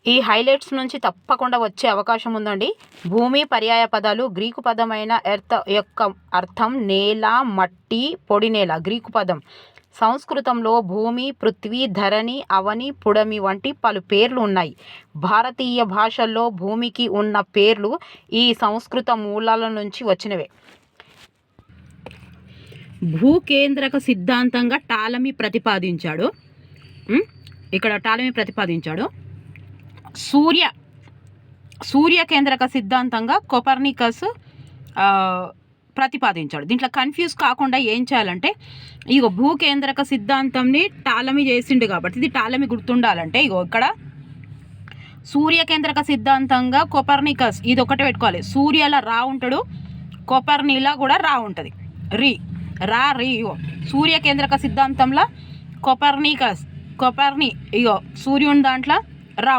ఈ హైలైట్స్ నుంచి తప్పకుండా వచ్చే అవకాశం ఉందండి. భూమి పర్యాయ పదాలు. గ్రీకు పదమైన ఎర్త్ యొక్క అర్థం నేల, మట్టి, పొడి నేల. గ్రీకు పదం. సంస్కృతంలో భూమి, పృథ్వీ, ధరణి, అవని, పుడమి వంటి పలు పేర్లు ఉన్నాయి. భారతీయ భాషల్లో భూమికి ఉన్న పేర్లు ఈ సంస్కృత మూలాల నుంచి వచ్చినవే. భూకేంద్రక సిద్ధాంతంగా టాలమీ ప్రతిపాదించాడు. ఇక్కడ టాలమీ ప్రతిపాదించాడు. సూర్యకేంద్రక సిద్ధాంతంగా కోపర్నికస్ ప్రతిపాదించాడు. దీంట్లో కన్ఫ్యూజ్ కాకుండా ఏం చేయాలంటే, ఇగో భూకేంద్రక సిద్ధాంతంని టాలమీ చేసిండు కాబట్టి ఇది టాలమీ గుర్తుండాలంటే ఇగో ఇక్కడ సూర్యకేంద్రక సిద్ధాంతంగా కోపర్నికస్ ఇది ఒకటే పెట్టుకోవాలి. సూర్యల రా ఉంటాడు, కోపర్నిలా కూడా రా ఉంటుంది. రీ ఇగో సూర్యకేంద్రక సిద్ధాంతంలో కోపర్ని ఇగో సూర్యుని దాంట్లో